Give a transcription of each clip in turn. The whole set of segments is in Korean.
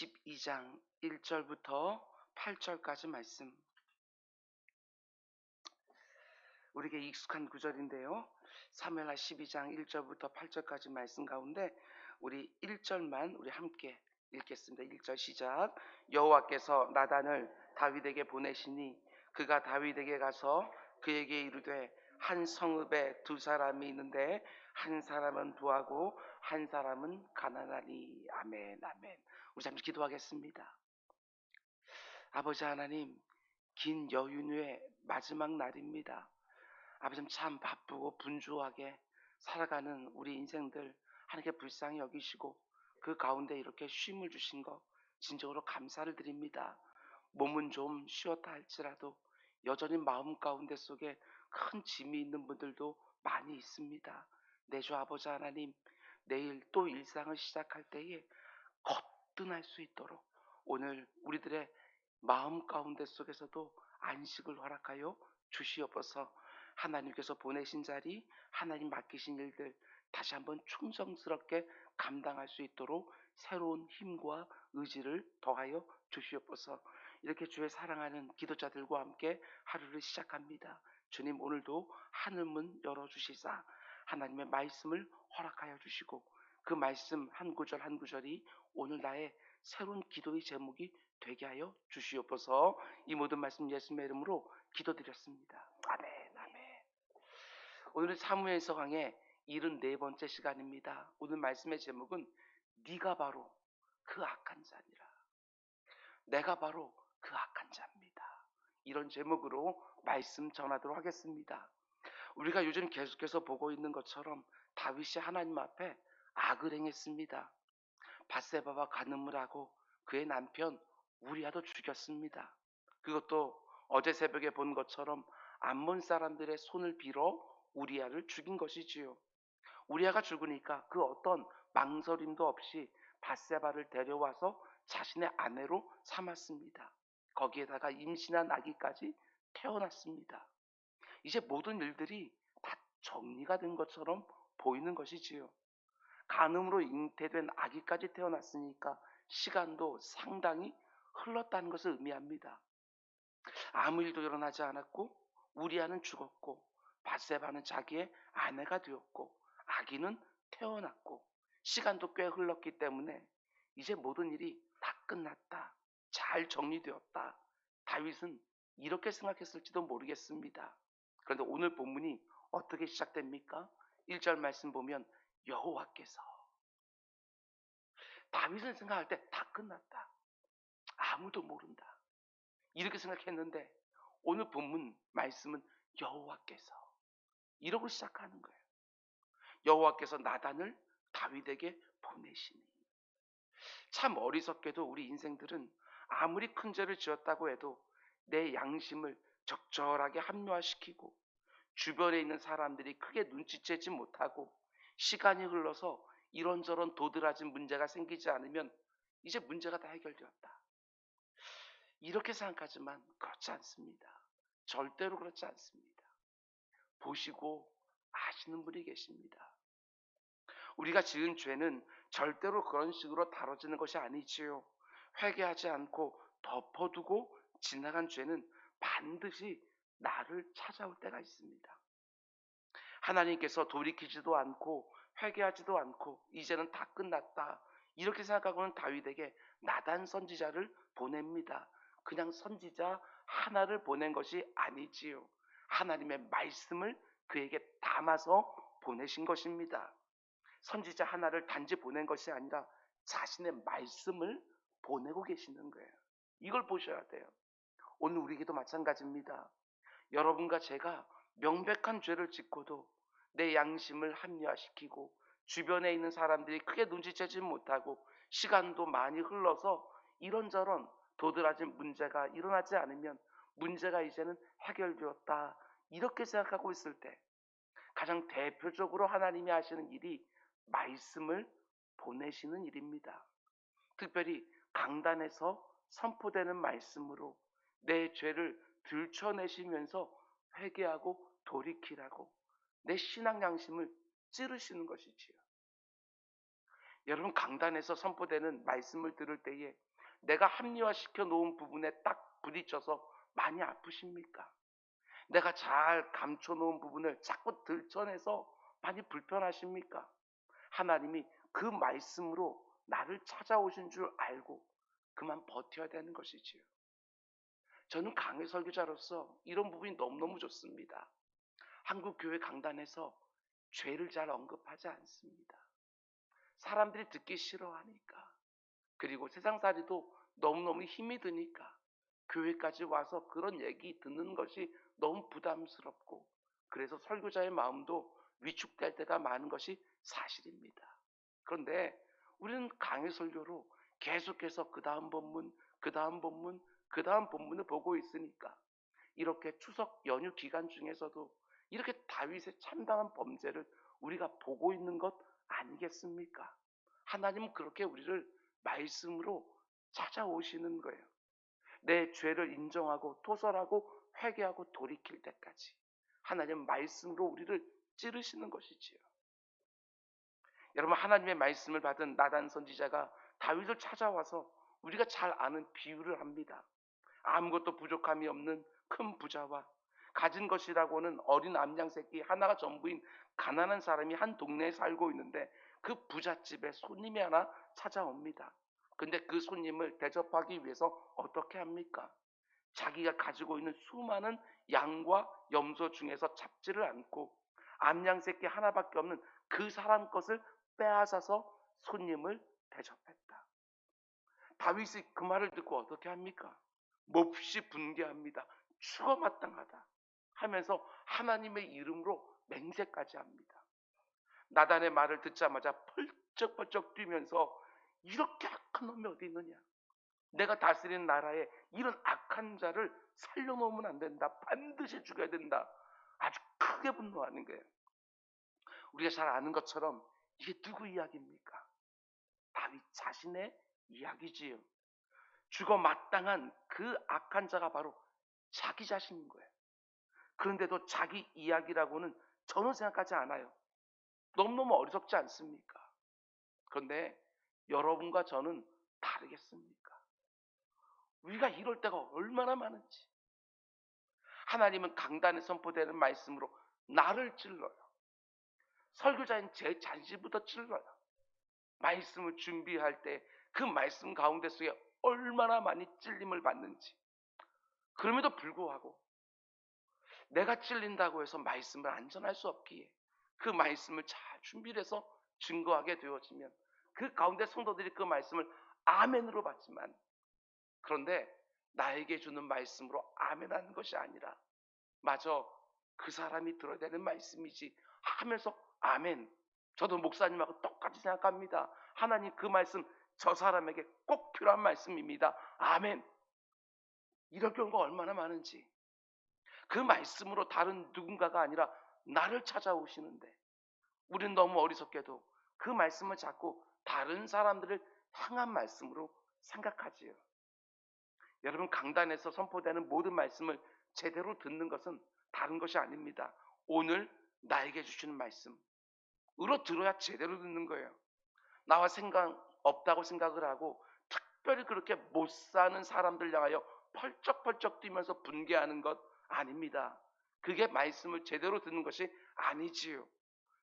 12장 1절부터 8절까지 말씀, 우리에게 익숙한 구절인데요. 사무엘하 12장 1절부터 8절까지 말씀 가운데 우리 1절만 우리 함께 읽겠습니다. 1절 시작. 여호와께서 나단을 다윗에게 보내시니 그가 다윗에게 가서 그에게 이르되 한 성읍에 두 사람이 있는데 한 사람은 부하고 한 사람은 가난하니. 아멘, 아멘. 우리 잠시 기도하겠습니다. 아버지 하나님, 긴 여윤의 마지막 날입니다. 아버지, 참 바쁘고 분주하게 살아가는 우리 인생들 하나님께 불쌍히 여기시고 그 가운데 이렇게 쉼을 주신 것 진정으로 감사를 드립니다. 몸은 좀 쉬었다 할지라도 여전히 마음 가운데 속에 큰 짐이 있는 분들도 많이 있습니다. 내 주 아버지 하나님, 내일 또 일상을 시작할 때에 거뜬할 수 있도록 오늘 우리들의 마음 가운데 속에서도 안식을 허락하여 주시옵소서. 하나님께서 보내신 자리, 하나님 맡기신 일들 다시 한번 충성스럽게 감당할 수 있도록 새로운 힘과 의지를 더하여 주시옵소서. 이렇게 주의 사랑하는 기도자들과 함께 하루를 시작합니다. 주님, 오늘도 하늘문 열어주시사 하나님의 말씀을 허락하여 주시고 그 말씀 한 구절 한 구절이 오늘 나의 새로운 기도의 제목이 되게 하여 주시옵소서. 이 모든 말씀 예수님의 이름으로 기도드렸습니다. 아멘, 아멘. 오늘은 사무엘서 강의 74번째 시간입니다. 오늘 말씀의 제목은 네가 바로 그 악한 자니라. 내가 바로 그 악한 자입니다. 이런 제목으로 말씀 전하도록 하겠습니다. 우리가 요즘 계속해서 보고 있는 것처럼 다윗이 하나님 앞에 악을 행했습니다. 밧세바와 간음을 하고 그의 남편 우리아도 죽였습니다. 그것도 어제 새벽에 본 것처럼 암몬 사람들의 손을 빌어 우리아를 죽인 것이지요. 우리아가 죽으니까 그 어떤 망설임도 없이 밧세바를 데려와서 자신의 아내로 삼았습니다. 거기에다가 임신한 아기까지 태어났습니다. 이제 모든 일들이 다 정리가 된 것처럼 보이는 것이지요. 간음으로 잉태된 아기까지 태어났으니까 시간도 상당히 흘렀다는 것을 의미합니다. 아무 일도 일어나지 않았고 우리아는 죽었고 밧세바는 자기의 아내가 되었고 아기는 태어났고 시간도 꽤 흘렀기 때문에 이제 모든 일이 다 끝났다, 잘 정리되었다, 다윗은 이렇게 생각했을지도 모르겠습니다. 그런데 오늘 본문이 어떻게 시작됩니까? 1절 말씀 보면 여호와께서, 다윗은 생각할 때 다 끝났다, 아무도 모른다, 이렇게 생각했는데 오늘 본문 말씀은 여호와께서, 이러고 시작하는 거예요. 여호와께서 나단을 다윗에게 보내시니. 참 어리석게도 우리 인생들은 아무리 큰 죄를 지었다고 해도 내 양심을 적절하게 합리화시키고 주변에 있는 사람들이 크게 눈치채지 못하고 시간이 흘러서 이런저런 도드라진 문제가 생기지 않으면 이제 문제가 다 해결되었다, 이렇게 생각하지만 그렇지 않습니다. 절대로 그렇지 않습니다. 보시고 아시는 분이 계십니다. 우리가 지은 죄는 절대로 그런 식으로 다뤄지는 것이 아니지요. 회개하지 않고 덮어두고 지나간 죄는 반드시 나를 찾아올 때가 있습니다. 하나님께서 돌이키지도 않고 회개하지도 않고 이제는 다 끝났다, 이렇게 생각하고는 다윗에게 나단 선지자를 보냅니다. 그냥 선지자 하나를 보낸 것이 아니지요. 하나님의 말씀을 그에게 담아서 보내신 것입니다. 선지자 하나를 단지 보낸 것이 아니라 자신의 말씀을 보내고 계시는 거예요. 이걸 보셔야 돼요. 오늘 우리에게도 마찬가지입니다. 여러분과 제가 명백한 죄를 짓고도 내 양심을 합리화시키고 주변에 있는 사람들이 크게 눈치채지 못하고 시간도 많이 흘러서 이런저런 도드라진 문제가 일어나지 않으면 문제가 이제는 해결되었다, 이렇게 생각하고 있을 때 가장 대표적으로 하나님이 하시는 일이 말씀을 보내시는 일입니다. 특별히 강단에서 선포되는 말씀으로 내 죄를 들춰내시면서 회개하고 돌이키라고 내 신앙 양심을 찌르시는 것이지요. 여러분, 강단에서 선포되는 말씀을 들을 때에 내가 합리화시켜 놓은 부분에 딱 부딪혀서 많이 아프십니까? 내가 잘 감춰 놓은 부분을 자꾸 들춰내서 많이 불편하십니까? 하나님이 그 말씀으로 나를 찾아오신 줄 알고 그만 버텨야 되는 것이지요. 저는 강해 설교자로서 이런 부분이 너무너무 좋습니다. 한국 교회 강단에서 죄를 잘 언급하지 않습니다. 사람들이 듣기 싫어하니까. 그리고 세상살이도 너무너무 힘이 드니까 교회까지 와서 그런 얘기 듣는 것이 너무 부담스럽고, 그래서 설교자의 마음도 위축될 때가 많은 것이 사실입니다. 그런데 우리는 강해 설교로 계속해서 그 다음 본문, 그 다음 본문, 그 다음 본문을 보고 있으니까 이렇게 추석 연휴 기간 중에서도 이렇게 다윗의 참담한 범죄를 우리가 보고 있는 것 아니겠습니까? 하나님은 그렇게 우리를 말씀으로 찾아오시는 거예요. 내 죄를 인정하고 토설하고 회개하고 돌이킬 때까지 하나님은 말씀으로 우리를 찌르시는 것이지요. 여러분, 하나님의 말씀을 받은 나단 선지자가 다윗을 찾아와서 우리가 잘 아는 비유를 합니다. 아무것도 부족함이 없는 큰 부자와 가진 것이라고는 어린 암양 새끼 하나가 전부인 가난한 사람이 한 동네에 살고 있는데, 그 부잣집에 손님이 하나 찾아옵니다. 근데 그 손님을 대접하기 위해서 어떻게 합니까? 자기가 가지고 있는 수많은 양과 염소 중에서 잡지를 않고 암양 새끼 하나밖에 없는 그 사람 것을 빼앗아서 손님을 대접했다. 다윗이 그 말을 듣고 어떻게 합니까? 몹시 분개합니다. 죽어 마땅하다 하면서 하나님의 이름으로 맹세까지 합니다. 나단의 말을 듣자마자 펄쩍펄쩍 뛰면서 이렇게 악한 놈이 어디 있느냐, 내가 다스리는 나라에 이런 악한 자를 살려놓으면 안 된다, 반드시 죽여야 된다, 아주 크게 분노하는 거예요. 우리가 잘 아는 것처럼 이게 누구 이야기입니까? 다윗 자신의 이야기지요. 죽어 마땅한 그 악한 자가 바로 자기 자신인 거예요. 그런데도 자기 이야기라고는 저는 생각하지 않아요. 너무너무 어리석지 않습니까? 그런데 여러분과 저는 다르겠습니까? 우리가 이럴 때가 얼마나 많은지. 하나님은 강단에 선포되는 말씀으로 나를 찔러요. 설교자인 제 자신부터 찔러요. 말씀을 준비할 때 그 말씀 가운데 속에 얼마나 많이 찔림을 받는지. 그럼에도 불구하고 내가 찔린다고 해서 말씀을 안 전할 수 없기에 그 말씀을 잘 준비를 해서 증거하게 되어지면 그 가운데 성도들이 그 말씀을 아멘으로 받지만, 그런데 나에게 주는 말씀으로 아멘하는 것이 아니라 마저 그 사람이 들어야 되는 말씀이지 하면서 아멘. 저도 목사님하고 똑같이 생각합니다. 하나님, 그 말씀 저 사람에게 꼭 필요한 말씀입니다. 아멘. 이럴 경우가 얼마나 많은지. 그 말씀으로 다른 누군가가 아니라 나를 찾아오시는데 우리는 너무 어리석게도 그 말씀을 자꾸 다른 사람들을 향한 말씀으로 생각하지요. 여러분, 강단에서 선포되는 모든 말씀을 제대로 듣는 것은 다른 것이 아닙니다. 오늘 나에게 주시는 말씀으로 들어야 제대로 듣는 거예요. 나와 생각 없다고 생각을 하고 특별히 그렇게 못 사는 사람들 향하여 펄쩍펄쩍 뛰면서 분개하는 것 아닙니다. 그게 말씀을 제대로 듣는 것이 아니지요.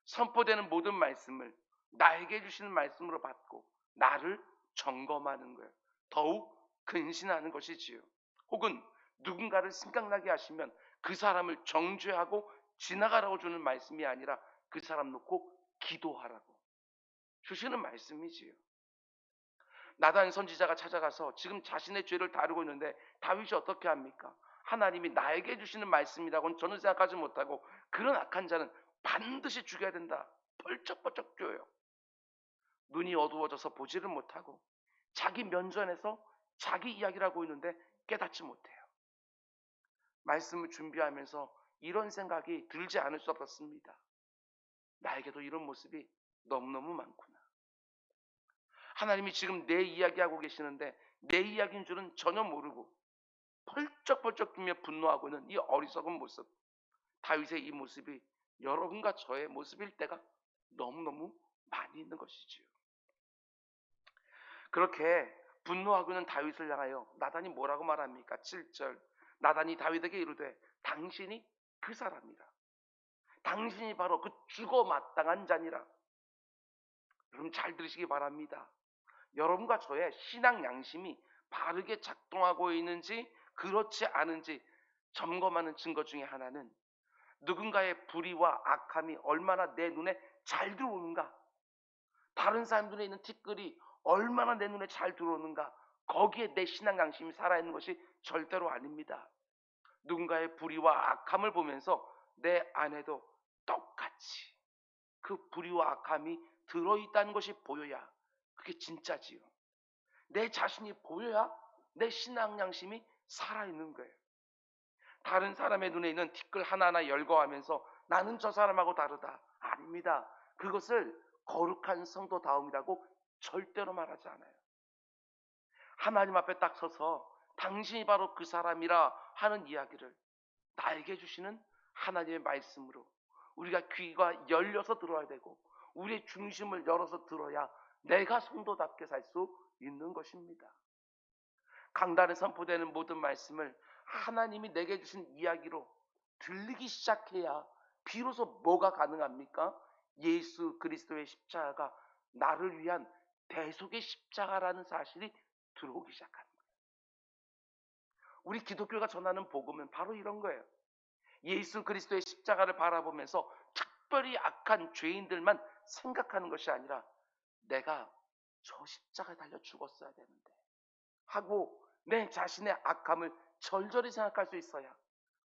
선포되는 모든 말씀을 나에게 주시는 말씀으로 받고 나를 점검하는 거예요. 더욱 근신하는 것이지요. 혹은 누군가를 생각나게 하시면 그 사람을 정죄하고 지나가라고 주는 말씀이 아니라 그 사람 놓고 기도하라고 주시는 말씀이지요. 나단 선지자가 찾아가서 지금 자신의 죄를 다루고 있는데 다윗이 어떻게 합니까? 하나님이 나에게 주시는 말씀이라고는 저는 생각하지 못하고 그런 악한 자는 반드시 죽여야 된다, 펄쩍펄쩍 뛰어요. 눈이 어두워져서 보지를 못하고 자기 면전에서 자기 이야기를 하고 있는데 깨닫지 못해요. 말씀을 준비하면서 이런 생각이 들지 않을 수 없었습니다. 나에게도 이런 모습이 너무너무 많구나. 하나님이 지금 내 이야기하고 계시는데 내 이야기인 줄은 전혀 모르고 펄쩍펄쩍 뛰며 분노하고 있는 이 어리석은 모습, 다윗의 이 모습이 여러분과 저의 모습일 때가 너무너무 많이 있는 것이지요. 그렇게 분노하고 있는 다윗을 향하여 나단이 뭐라고 말합니까? 7절. 나단이 다윗에게 이르되 당신이 그 사람이라. 당신이 바로 그 죽어 마땅한 자니라. 여러분 잘 들으시기 바랍니다. 여러분과 저의 신앙 양심이 바르게 작동하고 있는지 그렇지 않은지 점검하는 증거 중에 하나는 누군가의 불의와 악함이 얼마나 내 눈에 잘 들어오는가, 다른 사람 눈에 있는 티끌이 얼마나 내 눈에 잘 들어오는가, 거기에 내 신앙 양심이 살아있는 것이 절대로 아닙니다. 누군가의 불의와 악함을 보면서 내 안에도 똑같이 그 불의와 악함이 들어있다는 것이 보여야 그게 진짜지요. 내 자신이 보여야 내 신앙 양심이 살아있는 거예요. 다른 사람의 눈에 있는 티끌 하나하나 열거하면서 나는 저 사람하고 다르다. 아닙니다. 그것을 거룩한 성도다움이라고 절대로 말하지 않아요. 하나님 앞에 딱 서서 당신이 바로 그 사람이라 하는 이야기를 나에게 주시는 하나님의 말씀으로 우리가 귀가 열려서 들어야 되고 우리의 중심을 열어서 들어야 내가 성도답게 살 수 있는 것입니다. 강단에 선포되는 모든 말씀을 하나님이 내게 주신 이야기로 들리기 시작해야 비로소 뭐가 가능합니까? 예수 그리스도의 십자가가 나를 위한 대속의 십자가라는 사실이 들어오기 시작합니다. 우리 기독교가 전하는 복음은 바로 이런 거예요. 예수 그리스도의 십자가를 바라보면서 특별히 악한 죄인들만 생각하는 것이 아니라 내가 저 십자가에 달려 죽었어야 되는데 하고 내 자신의 악함을 절절히 생각할 수 있어야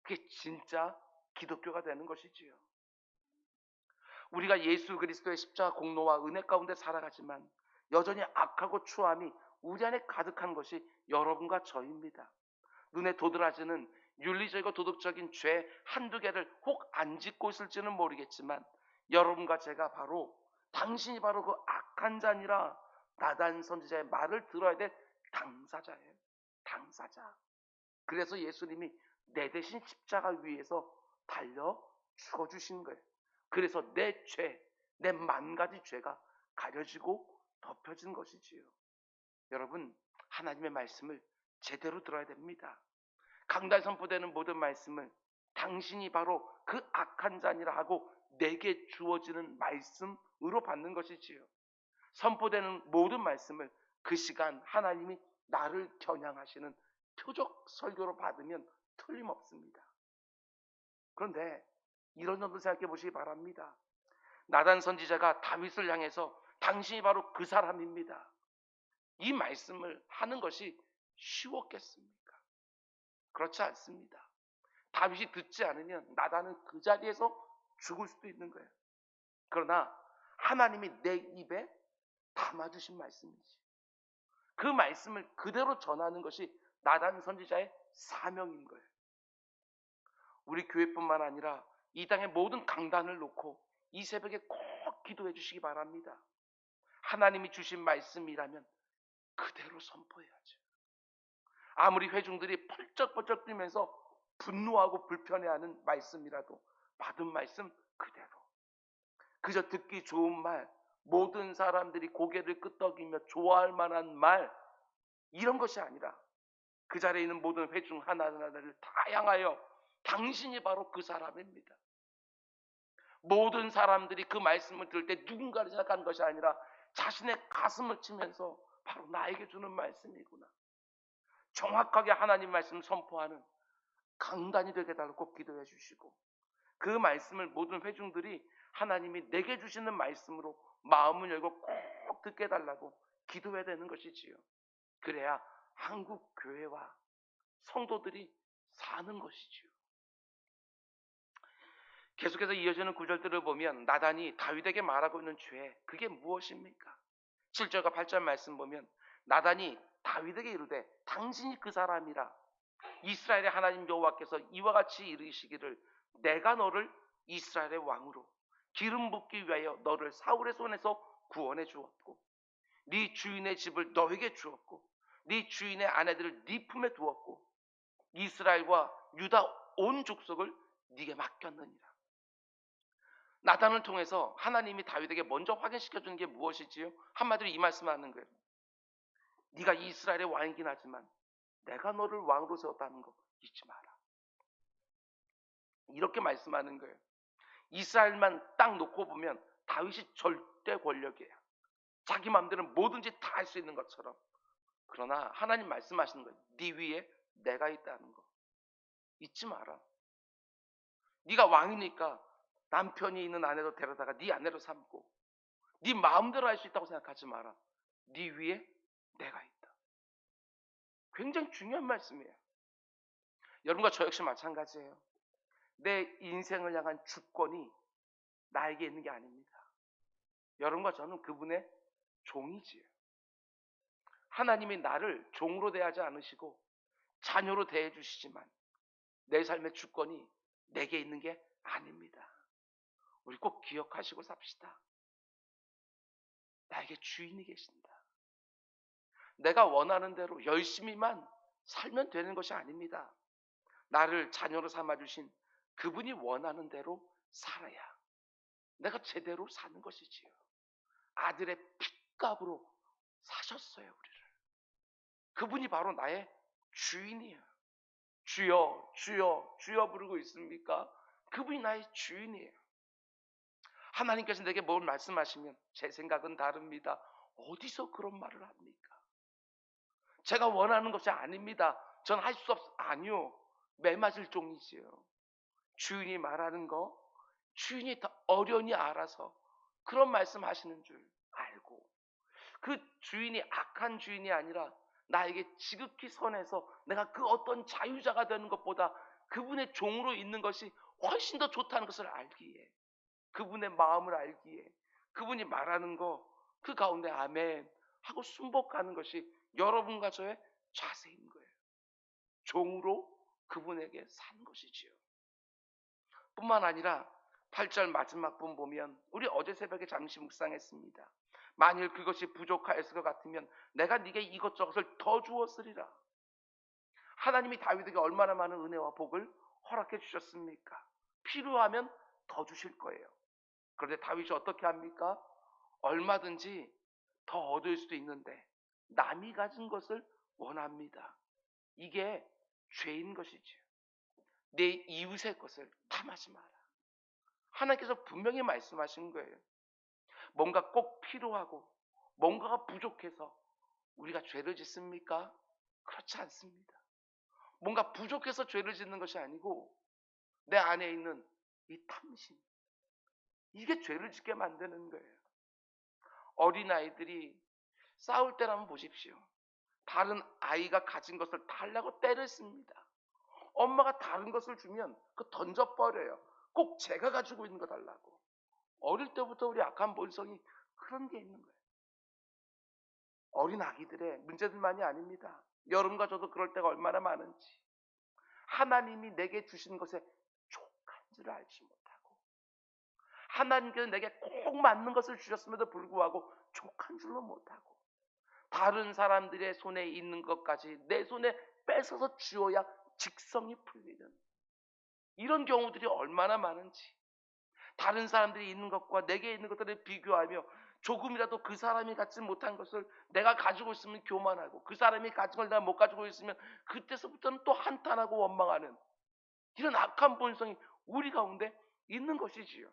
그게 진짜 기독교가 되는 것이지요. 우리가 예수 그리스도의 십자가 공로와 은혜 가운데 살아가지만 여전히 악하고 추함이 우리 안에 가득한 것이 여러분과 저입니다. 눈에 도드라지는 윤리적이고 도덕적인 죄 한두 개를 혹 안 짓고 있을지는 모르겠지만 여러분과 제가 바로 당신이 바로 그 악한 자니라 나단 선지자의 말을 들어야 될 당사자예요. 당사자. 그래서 예수님이 내 대신 십자가 위에서 달려 죽어주신 거예요. 그래서 내 죄, 내 만 가지 죄가 가려지고 덮여진 것이지요. 여러분, 하나님의 말씀을 제대로 들어야 됩니다. 강단 선포되는 모든 말씀을 당신이 바로 그 악한 자니라 하고 내게 주어지는 말씀으로 받는 것이지요. 선포되는 모든 말씀을 그 시간 하나님이 나를 겨냥하시는 표적 설교로 받으면 틀림없습니다. 그런데 이런 점도 생각해 보시기 바랍니다. 나단 선지자가 다윗을 향해서 당신이 바로 그 사람입니다. 이 말씀을 하는 것이 쉬웠겠습니까? 그렇지 않습니다. 다윗이 듣지 않으면 나단은 그 자리에서 죽을 수도 있는 거예요. 그러나 하나님이 내 입에 담아주신 말씀이지. 그 말씀을 그대로 전하는 것이 나단 선지자의 사명인 거예요. 우리 교회뿐만 아니라 이 땅의 모든 강단을 놓고 이 새벽에 꼭 기도해 주시기 바랍니다. 하나님이 주신 말씀이라면 그대로 선포해야죠. 아무리 회중들이 펄쩍펄쩍 뛰면서 분노하고 불편해하는 말씀이라도 받은 말씀 그대로. 그저 듣기 좋은 말, 모든 사람들이 고개를 끄덕이며 좋아할 만한 말, 이런 것이 아니라 그 자리에 있는 모든 회중 하나하나를 다 향하여 당신이 바로 그 사람입니다. 모든 사람들이 그 말씀을 들을 때 누군가를 생각하는 것이 아니라 자신의 가슴을 치면서 바로 나에게 주는 말씀이구나. 정확하게 하나님 말씀 선포하는 강단이 되게 달라고 꼭 기도해 주시고 그 말씀을 모든 회중들이 하나님이 내게 주시는 말씀으로 마음을 열고 꼭 듣게 해달라고 기도해야 되는 것이지요. 그래야 한국 교회와 성도들이 사는 것이지요. 계속해서 이어지는 구절들을 보면 나단이 다윗에게 말하고 있는 죄, 그게 무엇입니까? 7절과 8절 말씀 보면 나단이 다윗에게 이르되 당신이 그 사람이라 이스라엘의 하나님 여호와께서 이와 같이 이르시기를 내가 너를 이스라엘의 왕으로 기름 붓기 위하여 너를 사울의 손에서 구원해 주었고 네 주인의 집을 너에게 주었고 네 주인의 아내들을 네 품에 두었고 이스라엘과 유다 온 족속을 네게 맡겼느니라. 나단을 통해서 하나님이 다윗에게 먼저 확인시켜주는 게 무엇이지요? 한마디로 이 말씀을 하는 거예요. 네가 이스라엘의 왕이긴 하지만 내가 너를 왕으로 세웠다는 거 잊지 마라. 이렇게 말씀하는 거예요. 이스라엘만 딱 놓고 보면 다윗이 절대 권력이에요. 자기 마음대로 뭐든지 다 할 수 있는 것처럼. 그러나 하나님 말씀하시는 거예요. 네 위에 내가 있다는 거 잊지 마라. 네가 왕이니까 남편이 있는 아내도 데려다가 네 아내로 삼고 네 마음대로 할 수 있다고 생각하지 마라. 네 위에 내가 있다. 굉장히 중요한 말씀이에요. 여러분과 저 역시 마찬가지예요. 내 인생을 향한 주권이 나에게 있는 게 아닙니다. 여러분과 저는 그분의 종이지요. 하나님이 나를 종으로 대하지 않으시고 자녀로 대해 주시지만 내 삶의 주권이 내게 있는 게 아닙니다. 우리 꼭 기억하시고 삽시다. 나에게 주인이 계신다. 내가 원하는 대로 열심히만 살면 되는 것이 아닙니다. 나를 자녀로 삼아주신 그분이 원하는 대로 살아야 내가 제대로 사는 것이지요. 아들의 핏값으로 사셨어요, 우리를. 그분이 바로 나의 주인이에요. 주여, 주여, 주여 부르고 있습니까? 그분이 나의 주인이에요. 하나님께서 내게 뭘 말씀하시면 제 생각은 다릅니다. 어디서 그런 말을 합니까? 제가 원하는 것이 아닙니다. 전 할 수 아니요. 매맞을 종이지요. 주인이 말하는 거 주인이 더 어련히 알아서 그런 말씀하시는 줄 알고 그 주인이 악한 주인이 아니라 나에게 지극히 선해서 내가 그 어떤 자유자가 되는 것보다 그분의 종으로 있는 것이 훨씬 더 좋다는 것을 알기에 그분의 마음을 알기에 그분이 말하는 거 그 가운데 아멘 하고 순복하는 것이 여러분과 저의 자세인 거예요. 종으로 그분에게 사는 것이지요. 뿐만 아니라 8절 마지막 분 보면 우리 어제 새벽에 잠시 묵상했습니다. 만일 그것이 부족하였을 것 같으면 내가 네게 이것저것을 더 주었으리라. 하나님이 다윗에게 얼마나 많은 은혜와 복을 허락해 주셨습니까? 필요하면 더 주실 거예요. 그런데 다윗이 어떻게 합니까? 얼마든지 더 얻을 수도 있는데 남이 가진 것을 원합니다. 이게 죄인 것이지요. 내 이웃의 것을 탐하지 마라. 하나님께서 분명히 말씀하신 거예요. 뭔가 꼭 필요하고 뭔가가 부족해서 우리가 죄를 짓습니까? 그렇지 않습니다. 뭔가 부족해서 죄를 짓는 것이 아니고 내 안에 있는 이 탐심, 이게 죄를 짓게 만드는 거예요. 어린아이들이 싸울 때라면 보십시오. 다른 아이가 가진 것을 달라고 때를 씁니다. 엄마가 다른 것을 주면 그 던져버려요. 꼭 제가 가지고 있는 거 달라고. 어릴 때부터 우리 악한 본성이 그런 게 있는 거예요. 어린 아기들의 문제들만이 아닙니다. 여러분과 저도 그럴 때가 얼마나 많은지. 하나님이 내게 주신 것에 족한 줄 알지 못하고 하나님께서 내게 꼭 맞는 것을 주셨음에도 불구하고 족한 줄로 못하고 다른 사람들의 손에 있는 것까지 내 손에 뺏어서 주어야 직성이 풀리는 이런 경우들이 얼마나 많은지. 다른 사람들이 있는 것과 내게 있는 것들을 비교하며 조금이라도 그 사람이 갖지 못한 것을 내가 가지고 있으면 교만하고 그 사람이 가진 걸 내가 못 가지고 있으면 그때서부터는 또 한탄하고 원망하는 이런 악한 본성이 우리 가운데 있는 것이지요.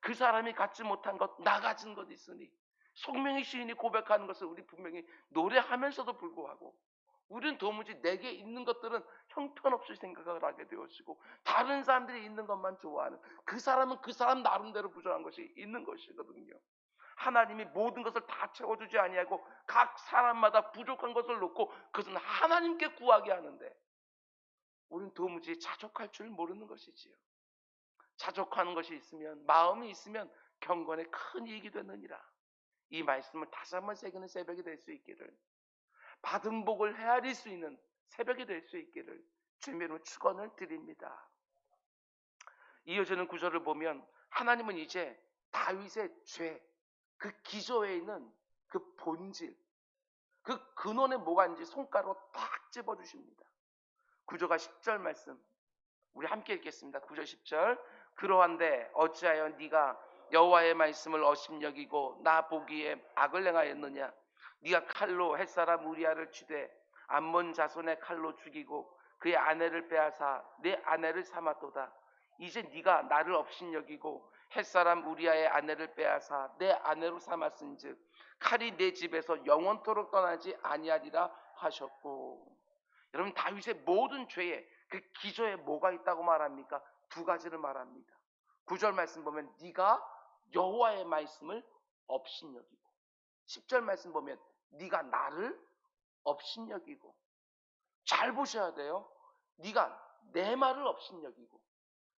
그 사람이 갖지 못한 것, 나 가진 것 있으니 송명희 시인이 고백하는 것을 우리 분명히 노래하면서도 불구하고 우리는 도무지 내게 있는 것들은 형편없이 생각을 하게 되어지고 다른 사람들이 있는 것만 좋아하는 그 사람은 그 사람 나름대로 부족한 것이 있는 것이거든요. 하나님이 모든 것을 다 채워주지 아니하고 각 사람마다 부족한 것을 놓고 그것은 하나님께 구하게 하는데 우리는 도무지 자족할 줄 모르는 것이지요. 자족하는 것이 있으면 마음이 있으면 경건에 큰 이익이 되느니라. 이 말씀을 다시 한번 새기는 새벽이 될 수 있기를 받은 복을 헤아릴 수 있는 새벽이 될 수 있기를 주님으로 축원을 드립니다. 이어지는 구절을 보면 하나님은 이제 다윗의 죄, 그 기저에 있는 그 본질, 그 근원에 뭐가 있는지 손가락으로 딱 집어주십니다. 구절과 10절 말씀 우리 함께 읽겠습니다. 9절 10절 그러한데 어찌하여 네가 여호와의 말씀을 업신여기고 나 보기에 악을 행하였느냐. 네가 칼로 햇사람 우리아를 치되 암몬 자손의 칼로 죽이고 그의 아내를 빼앗아 내 아내를 삼았도다. 이제 네가 나를 업신여기고 햇사람 우리아의 아내를 빼앗아 내 아내로 삼았은즉 칼이 내 집에서 영원토록 떠나지 아니하리라 하셨고. 여러분, 다윗의 모든 죄에 그 기저에 뭐가 있다고 말합니까? 두 가지를 말합니다. 9절 말씀 보면 네가 여호와의 말씀을 업신여기고, 10절 말씀 보면 네가 나를 업신여기고. 잘 보셔야 돼요. 네가 내 말을 업신여기고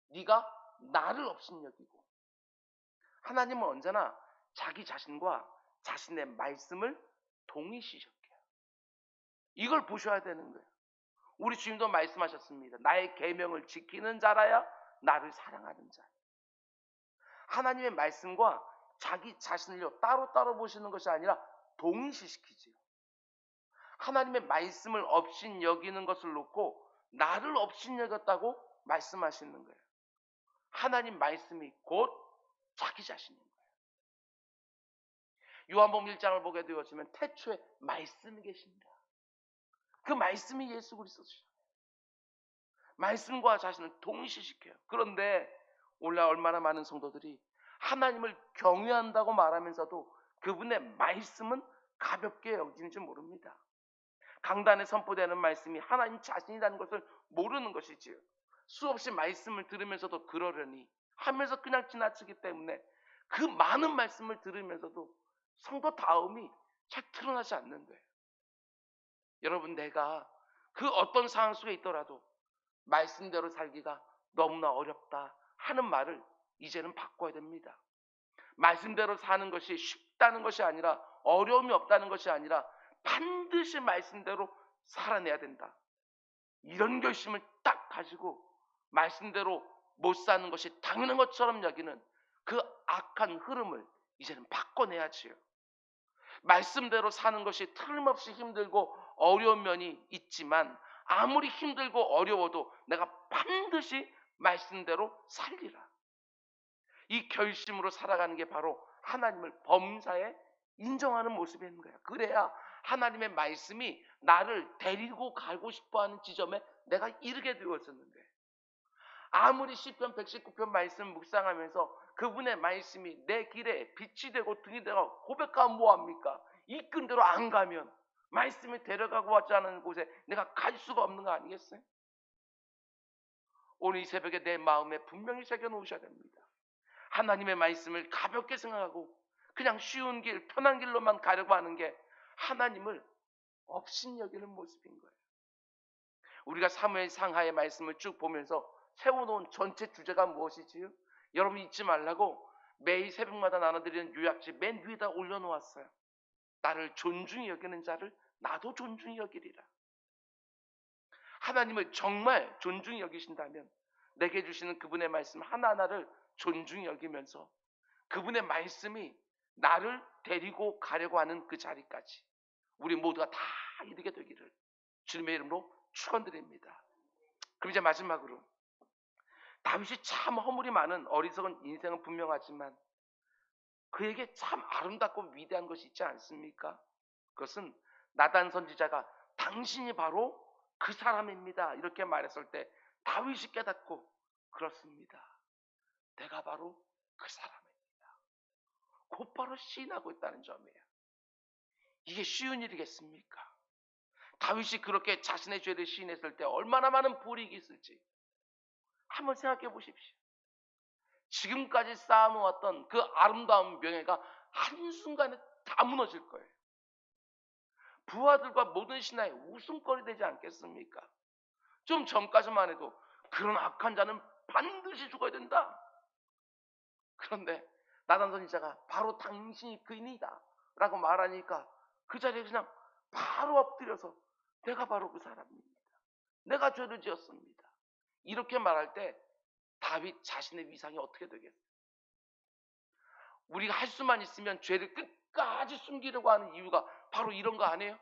네가 나를 업신여기고. 하나님은 언제나 자기 자신과 자신의 말씀을 동일시시켜요. 이걸 보셔야 되는 거예요. 우리 주님도 말씀하셨습니다. 나의 계명을 지키는 자라야 나를 사랑하는 자. 하나님의 말씀과 자기 자신을 따로따로 보시는 것이 아니라 동일시시키지요. 하나님의 말씀을 업신여기는 것을 놓고 나를 업신여겼다고 말씀하시는 거예요. 하나님 말씀이 곧 자기 자신인 거예요. 요한복음 1장을 보게 되었으면 태초에 말씀이 계신다. 그 말씀이 예수 그리스도시죠. 말씀과 자신을 동시시켜요. 그런데 오늘날 얼마나 많은 성도들이 하나님을 경외한다고 말하면서도 그분의 말씀은 가볍게 여기는지 모릅니다. 강단에 선포되는 말씀이 하나님 자신이라는 것을 모르는 것이지요. 수없이 말씀을 들으면서도 그러려니 하면서 그냥 지나치기 때문에 그 많은 말씀을 들으면서도 성도다움이 잘 드러나지 않는 거예요. 여러분, 내가 그 어떤 상황 속에 있더라도 말씀대로 살기가 너무나 어렵다 하는 말을 이제는 바꿔야 됩니다. 말씀대로 사는 것이 쉽다는 것이 아니라, 어려움이 없다는 것이 아니라 반드시 말씀대로 살아내야 된다. 이런 결심을 딱 가지고 말씀대로 못 사는 것이 당연한 것처럼 여기는 그 악한 흐름을 이제는 바꿔내야지요. 말씀대로 사는 것이 틀림없이 힘들고 어려운 면이 있지만 아무리 힘들고 어려워도 내가 반드시 말씀대로 살리라. 이 결심으로 살아가는 게 바로 하나님을 범사에 인정하는 모습인 거야. 그래야 하나님의 말씀이 나를 데리고 가고 싶어하는 지점에 내가 이르게 되었었는데, 아무리 시편 119편 말씀 묵상하면서 그분의 말씀이 내 길에 빛이 되고 등이 되고 고백하면 뭐합니까? 이끈 대로 안 가면 말씀이 데려가고 왔지 않은 곳에 내가 갈 수가 없는 거 아니겠어요? 오늘 이 새벽에 내 마음에 분명히 새겨놓으셔야 됩니다. 하나님의 말씀을 가볍게 생각하고 그냥 쉬운 길, 편한 길로만 가려고 하는 게 하나님을 업신여기는 모습인 거예요. 우리가 사무엘 상하의 말씀을 쭉 보면서 세워놓은 전체 주제가 무엇이지요? 여러분 잊지 말라고 매일 새벽마다 나눠드리는 요약지 맨 위에다 올려놓았어요. 나를 존중히 여기는 자를 나도 존중히 여기리라. 하나님을 정말 존중히 여기신다면 내게 주시는 그분의 말씀 하나하나를 존중히 여기면서 그분의 말씀이 나를 데리고 가려고 하는 그 자리까지 우리 모두가 다 이르게 되기를 주님의 이름으로 축원드립니다. 그럼 이제 마지막으로, 다윗이 참 허물이 많은 어리석은 인생은 분명하지만 그에게 참 아름답고 위대한 것이 있지 않습니까? 그것은 나단 선지자가 당신이 바로 그 사람입니다 이렇게 말했을 때 다윗이 깨닫고, 그렇습니다, 내가 바로 그 사람입니다, 곧바로 시인하고 있다는 점이에요. 이게 쉬운 일이겠습니까? 다윗이 그렇게 자신의 죄를 시인했을 때 얼마나 많은 불이익이 있을지 한번 생각해 보십시오. 지금까지 쌓아놓았던 그 아름다운 명예가 한순간에 다 무너질 거예요. 부하들과 모든 신하의 웃음거리 되지 않겠습니까? 좀 전까지만 해도 그런 악한 자는 반드시 죽어야 된다. 그런데 나단 선지자가 바로 당신이 그이다 라고 말하니까 그 자리에 그냥 바로 엎드려서 내가 바로 그 사람입니다, 내가 죄를 지었습니다 이렇게 말할 때 다윗 자신의 위상이 어떻게 되겠어요? 우리가 할 수만 있으면 죄를 끝까지 숨기려고 하는 이유가 바로 이런 거 아니에요?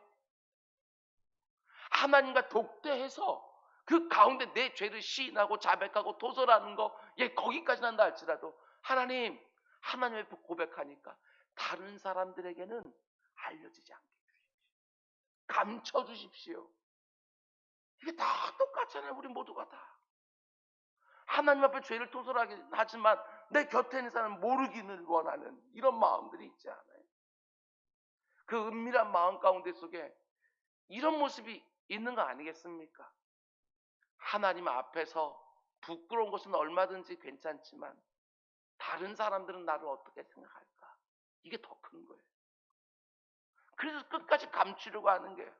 하나님과 독대해서 그 가운데 내 죄를 시인하고 자백하고 도설하는 거, 거기까지는 한다 할지라도 하나님 앞에 고백하니까 다른 사람들에게는 알려지지 않게 해주시고 감춰주십시오. 이게 다 똑같잖아요. 우리 모두가 다. 하나님 앞에 죄를 토설하긴 하지만 내 곁에 있는 사람은 모르기를 원하는 이런 마음들이 있지 않아요? 그 은밀한 마음 가운데 속에 이런 모습이 있는 거 아니겠습니까? 하나님 앞에서 부끄러운 것은 얼마든지 괜찮지만 다른 사람들은 나를 어떻게 생각할까? 이게 더 큰 거예요. 그래서 끝까지 감추려고 하는 거예요.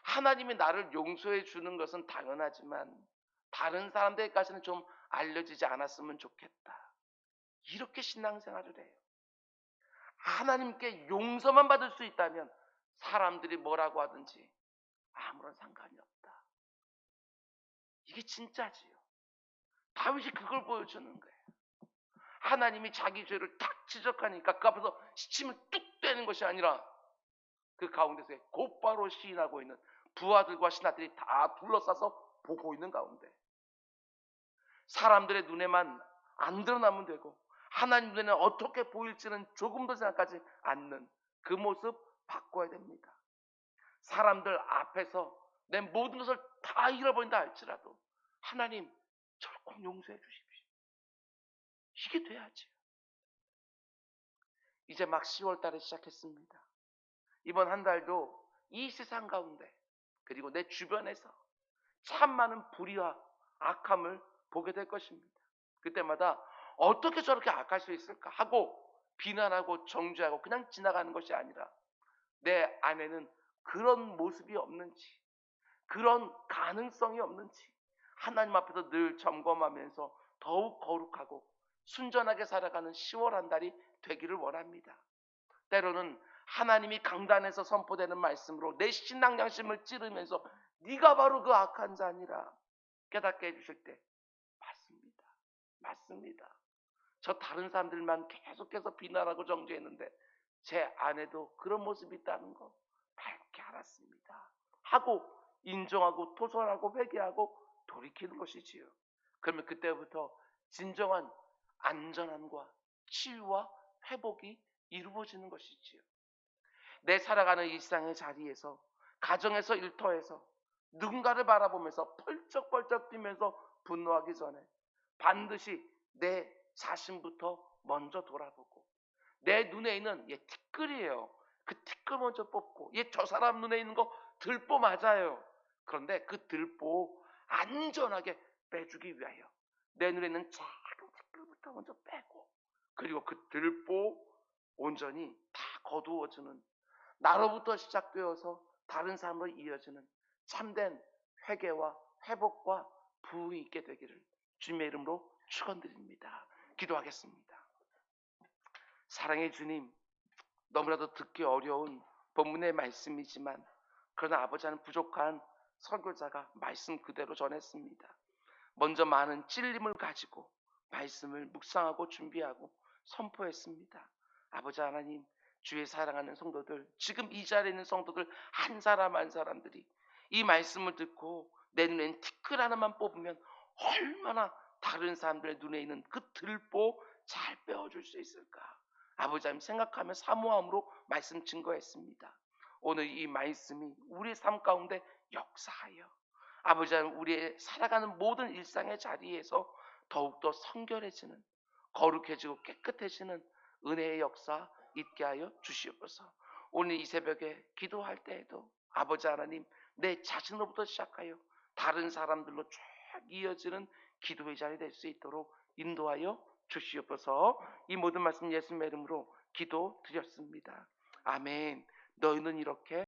하나님이 나를 용서해 주는 것은 당연하지만 다른 사람들까지는 좀 알려지지 않았으면 좋겠다. 이렇게 신앙생활을 해요. 하나님께 용서만 받을 수 있다면 사람들이 뭐라고 하든지 아무런 상관이 없다. 이게 진짜지요. 다윗이 그걸 보여주는 거예요. 하나님이 자기 죄를 딱 지적하니까 그 앞에서 시침을 뚝 떼는 것이 아니라 그 가운데서 곧바로 시인하고 있는 부하들과 신하들이 다 둘러싸서 보고 있는 가운데 사람들의 눈에만 안 드러나면 되고 하나님 눈에는 어떻게 보일지는 조금도 생각하지 않는 그 모습 바꿔야 됩니다. 사람들 앞에서 내 모든 것을 다 잃어버린다 할지라도 하나님 저를 꼭 용서해 주십시오. 이게 돼야지. 이제 막 10월 달에 시작했습니다. 이번 한 달도 이 세상 가운데 그리고 내 주변에서 참 많은 불의와 악함을 보게 될 것입니다. 그때마다 어떻게 저렇게 악할 수 있을까 하고 비난하고 정죄하고 그냥 지나가는 것이 아니라 내 안에는 그런 모습이 없는지 그런 가능성이 없는지 하나님 앞에서 늘 점검하면서 더욱 거룩하고 순전하게 살아가는 10월 한 달이 되기를 원합니다. 때로는 하나님이 강단에서 선포되는 말씀으로 내 신앙 양심을 찌르면서 네가 바로 그 악한 자니라 깨닫게 해주실 때 맞습니다. 저 다른 사람들만 계속해서 비난하고 정죄했는데 제 안에도 그런 모습이 있다는 거 밝게 알았습니다. 하고 인정하고 토설하고 회개하고 돌이키는 것이지요. 그러면 그때부터 진정한 안전함과 치유와 회복이 이루어지는 것이지요. 내 살아가는 일상의 자리에서 가정에서 일터에서 누군가를 바라보면서 펄쩍펄쩍 뛰면서 분노하기 전에 반드시 내 자신부터 먼저 돌아보고 내 눈에 있는 티끌이에요. 그 티끌 먼저 뽑고 저 사람 눈에 있는 거 들보 맞아요. 그런데 그 들보 안전하게 빼주기 위하여 내 눈에 있는 작은 티끌부터 먼저 빼고 그리고 그 들보 온전히 다 거두어주는 나로부터 시작되어서 다른 사람으로 이어지는 참된 회개와 회복과 부흥이 있게 되기를 주님의 이름으로 축원드립니다. 기도하겠습니다. 사랑의 주님, 너무나도 듣기 어려운 본문의 말씀이지만 그러나 아버지는 부족한 설교자가 말씀 그대로 전했습니다. 먼저 많은 찔림을 가지고 말씀을 묵상하고 준비하고 선포했습니다. 아버지 하나님, 주의 사랑하는 성도들, 지금 이 자리에 있는 성도들 한 사람 한 사람들이 이 말씀을 듣고 내 눈엔 티끌 하나만 뽑으면 얼마나 다른 사람들의 눈에 있는 그 들보 잘 빼어줄 수 있을까? 아버지 하나님 생각하며 사모함으로 말씀 증거했습니다. 오늘 이 말씀이 우리의 삶 가운데 역사하여 아버지 하나님 우리의 살아가는 모든 일상의 자리에서 더욱더 성결해지는 거룩해지고 깨끗해지는 은혜의 역사 있게 하여 주시옵소서. 오늘 이 새벽에 기도할 때에도 아버지 하나님 내 자신으로부터 시작하여 다른 사람들로 쭉 이어지는 기도의 자리 될 수 있도록 인도하여 주시옵소서. 이 모든 말씀 예수님의 이름으로 기도드렸습니다. 아멘. 너희는 이렇게